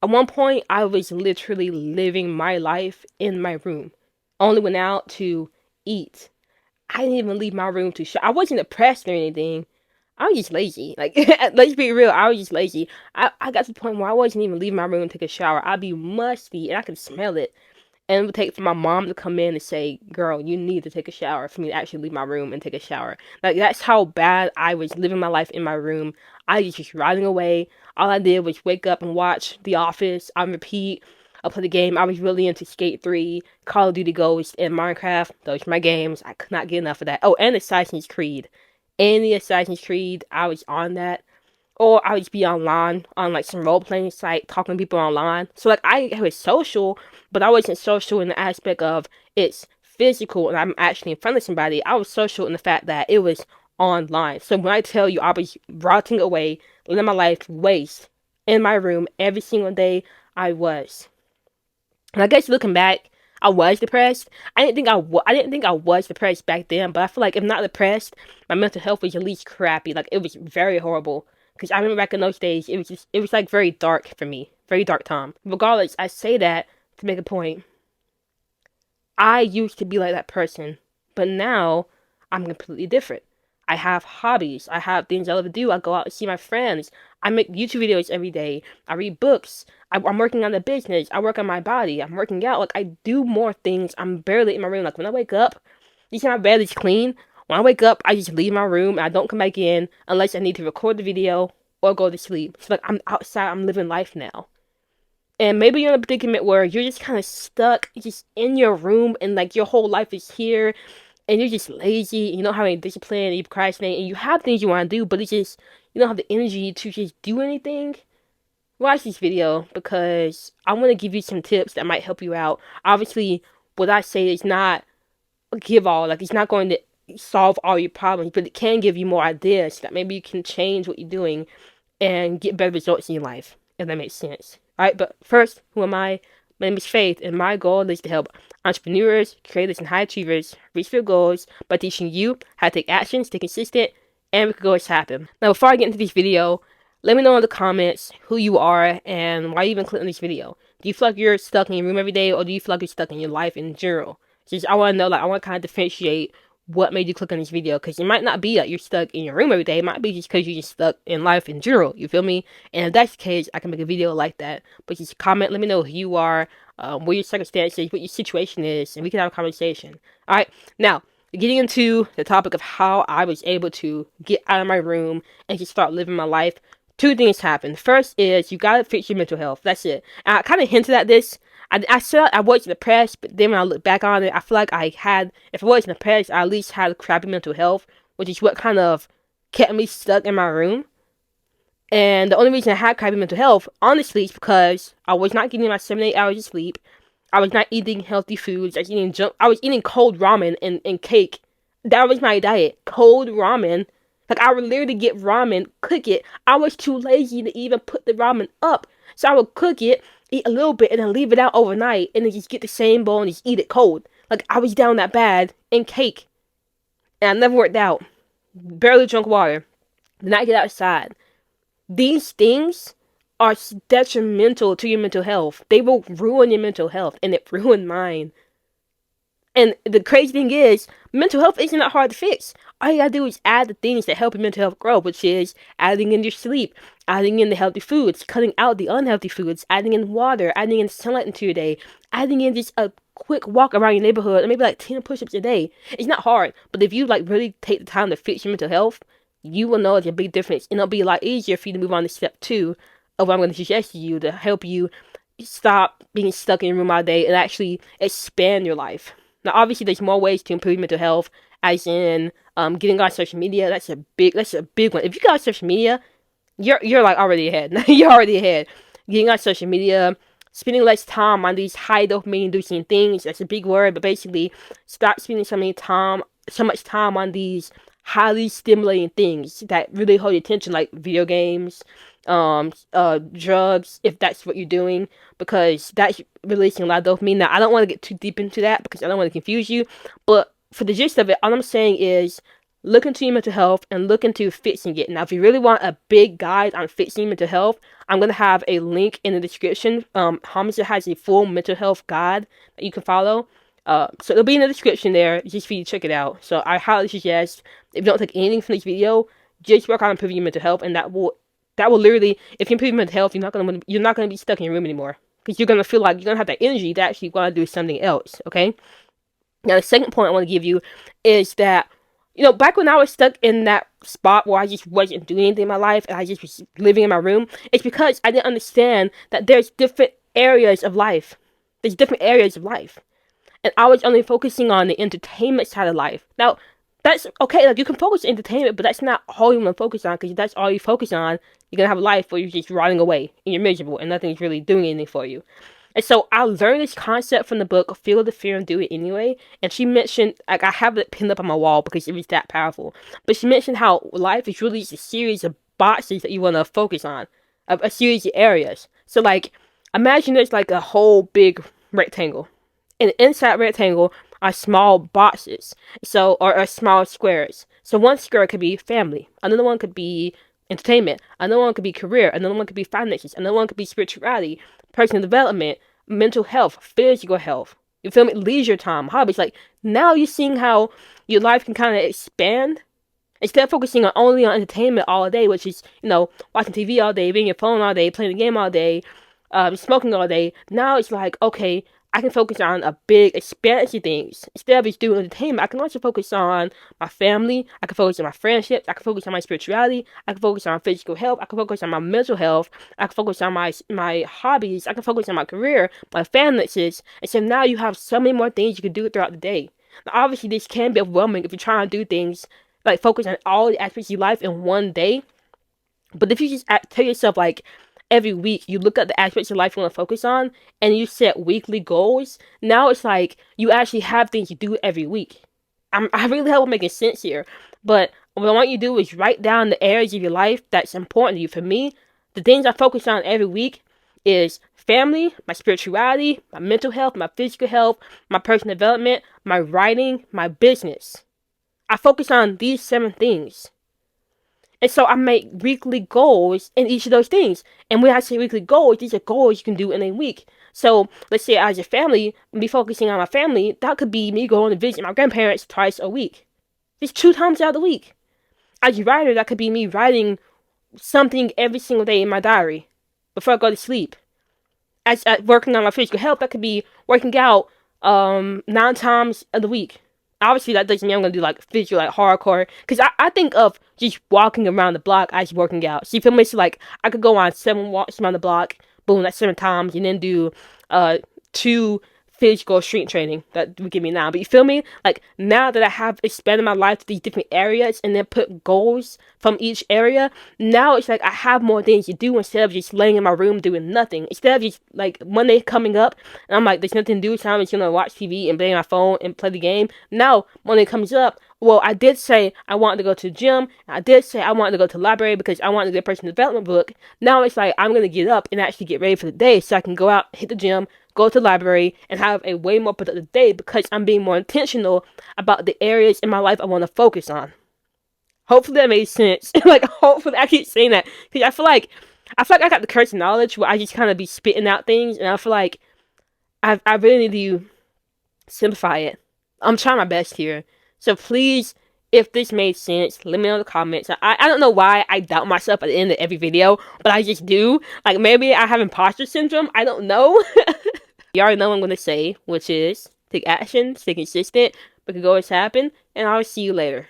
At one point, I was literally living my life in my room. Only went out to eat. I didn't even leave my room to shower. I wasn't depressed or anything. I was just lazy. Like, let's be real, I was just lazy. I got to the point where I wasn't even leaving my room to take a shower. I'd be musty and I could smell it. And it would take for my mom to come in and say, "Girl, you need to take a shower," for me to actually leave my room and take a shower. Like, that's how bad I was living my life in my room. I was just riding away. All I did was wake up and watch The Office on repeat. I play the game. I was really into Skate 3, Call of Duty Ghost, and Minecraft. Those were my games. I could not get enough of that. Oh, and Assassin's Creed. Any Assassin's Creed, I was on that. Or I would just be online on like some role playing site talking to people online. So like I was social, but I wasn't social in the aspect of it's physical and I'm actually in front of somebody. I was social in the fact that it was online. So when I tell you I was rotting away, letting my life waste in my room every single day, I was. And I guess looking back, I was depressed. I didn't think I was depressed back then, but I feel like if not depressed, my mental health was at least crappy. Like it was very horrible. Because I remember back in those days, it was like very dark for me, very dark time. Regardless, I say that to make a point. I used to be like that person, but now I'm completely different. I have hobbies. I have things I love to do. I go out and see my friends. I make YouTube videos every day. I read books. I'm working on the business. I work on my body. I'm working out. Like, I do more things. I'm barely in my room. Like, when I wake up, you see my bed is clean. When I wake up, I just leave my room. And I don't come back in unless I need to record the video or go to sleep. So, like, I'm outside. I'm living life now. And maybe you're in a predicament where you're just kind of stuck just in your room and like your whole life is here and you're just lazy and you don't have any discipline and you procrastinate and you have things you want to do, but it's just you don't have the energy to just do anything. Watch this video because I want to give you some tips that might help you out. Obviously, what I say is not a give all, like it's not going to solve all your problems, but it can give you more ideas so that maybe you can change what you're doing and get better results in your life, if that makes sense. Alright, but first, who am I? My name is Faith, and my goal is to help entrepreneurs, creators, and high achievers reach their goals by teaching you how to take action, stay consistent, and make goals happen. Now, before I get into this video, let me know in the comments who you are and why you even clicked on this video. Do you feel like you're stuck in your room every day, or do you feel like you're stuck in your life in general? Just I want to know, like, I want to kind of differentiate what made you click on this video, because it might not be that you're stuck in your room every day. It might be just because you're just stuck in life in general. You feel me? And if that's the case, I can make a video like that. But just comment, let me know who you are, what your circumstances, what your situation is, and we can have a conversation. All right, now getting into the topic of how I was able to get out of my room and just start living my life. Two things happened. First is you gotta fix your mental health. That's it. And I kind of hinted at this. I said I wasn't depressed, but then when I look back on it, I feel like I had, if I wasn't depressed, I at least had crappy mental health, which is what kind of kept me stuck in my room. And the only reason I had crappy mental health, honestly, is because I was not getting my 7 to 8 hours of sleep. I was not eating healthy foods. I was eating cold ramen and cake. That was my diet. Cold ramen. Like, I would literally get ramen, cook it. I was too lazy to even put the ramen up. So I would cook it, eat a little bit, and then leave it out overnight, and then just get the same bowl and just eat it cold. Like, I was down that bad in cake. And I never worked out. Barely drank water. Did not get outside. These things are detrimental to your mental health. They will ruin your mental health, and it ruined mine. And the crazy thing is, mental health isn't that hard to fix. All you gotta do is add the things that help your mental health grow, which is adding in your sleep, adding in the healthy foods, cutting out the unhealthy foods, adding in water, adding in sunlight into your day, adding in just a quick walk around your neighborhood, and maybe like 10 push-ups a day. It's not hard, but if you like really take the time to fix your mental health, you will know there's a big difference, and it'll be a lot easier for you to move on to step 2 of what I'm going to suggest to you to help you stop being stuck in your room all day and actually expand your life. Now, obviously, there's more ways to improve mental health, as in getting on social media. That's a big one. If you get on social media, you're like already ahead. You're already ahead. Getting on social media, spending less time on these high dopamine inducing things. That's a big word, but basically, stop spending so much time on these highly stimulating things that really hold your attention, like video games, drugs, if that's what you're doing, because that's releasing a lot of dopamine. Now, I don't want to get too deep into that because I don't want to confuse you, but for the gist of it, all I'm saying is look into your mental health and look into fixing it. Now, if you really want a big guide on fixing mental health, I'm going to have a link in the description. Hamza has a full mental health guide that you can follow. So it'll be in the description there, just for you to check it out. So I highly suggest, if you don't take anything from this video, just work on improving your mental health, and that will literally, if you improve your mental health, you're not gonna be stuck in your room anymore, because you're gonna feel like you're gonna have that energy to actually want to do something else. Okay. Now, the second point I want to give you is that, back when I was stuck in that spot where I just wasn't doing anything in my life and I just was living in my room, it's because I didn't understand that there's different areas of life. There's different areas of life. And I was only focusing on the entertainment side of life. Now, that's okay. Like, you can focus on entertainment, but that's not all you want to focus on, because if that's all you focus on, you're going to have a life where you're just rotting away and you're miserable and nothing's really doing anything for you. And so I learned this concept from the book Feel the Fear and Do It Anyway. And she mentioned, like, I have it pinned up on my wall because it was that powerful. But she mentioned how life is really just a series of boxes that you want to focus on, a series of areas. So, like, imagine there's like a whole big rectangle. And inside rectangle are small boxes, or small squares. So one square could be family, another one could be entertainment, another one could be career, another one could be finances, another one could be spirituality, personal development, mental health, physical health. You feel me? Leisure time, hobbies. Like, now you're seeing how your life can kind of expand. Instead of focusing only on entertainment all day, which is, watching TV all day, being on your phone all day, playing a game all day, smoking all day. Now it's like, okay, I can focus on a big expanse of things. Instead of just doing entertainment, I can also focus on my family. I can focus on my friendships. I can focus on my spirituality. I can focus on physical health. I can focus on my mental health. I can focus on my hobbies. I can focus on my career, my finances. And so now you have so many more things you can do throughout the day. Now, obviously, this can be overwhelming if you're trying to do things, like focus on all the aspects of your life in one day. But if you just tell yourself, like, every week you look at the aspects of life you want to focus on and you set weekly goals, now it's like you actually have things you do every week. I really hope I'm making sense here. But what I want you to do is write down the areas of your life that's important to you. For me, the things I focus on every week is family, my spirituality, my mental health, my physical health, my personal development, my writing, my business. I focus on these 7 things. And so I make weekly goals in each of those things. And when I say weekly goals, these are goals you can do in a week. So let's say as a family, me focusing on my family, that could be me going to visit my grandparents twice a week. Just 2 times out of the week. As a writer, that could be me writing something every single day in my diary before I go to sleep. As working on my physical health, that could be working out 9 times of the week. Obviously, that doesn't mean I'm going to do, like, physical, like, hardcore. Because I think of just walking around the block as working out. So you feel me? So, like, I could go on 7 walks around the block. Boom, that's 7 times. And then do 2 physical strength training that would give me now. But you feel me? Like, now that I have expanded my life to these different areas and then put goals from each area, now it's like I have more things to do instead of just laying in my room doing nothing. Instead of just, like, Monday coming up and I'm like, there's nothing to do, so I'm just gonna watch TV and play my phone and play the game. Now, Monday comes up, well, I did say I wanted to go to the gym. I did say I wanted to go to the library because I wanted to get a personal development book. Now it's like I'm going to get up and actually get ready for the day so I can go out, hit the gym, go to the library, and have a way more productive day because I'm being more intentional about the areas in my life I want to focus on. Hopefully that made sense. Like, hopefully I keep saying that because I feel like I got the curse of knowledge where I just kind of be spitting out things, and I feel like I really need to simplify it. I'm trying my best here. So please, if this made sense, let me know in the comments. I don't know why I doubt myself at the end of every video, but I just do. Like, maybe I have imposter syndrome. I don't know. You already know what I'm going to say, which is take action, stay consistent, because goals happen, and I'll see you later.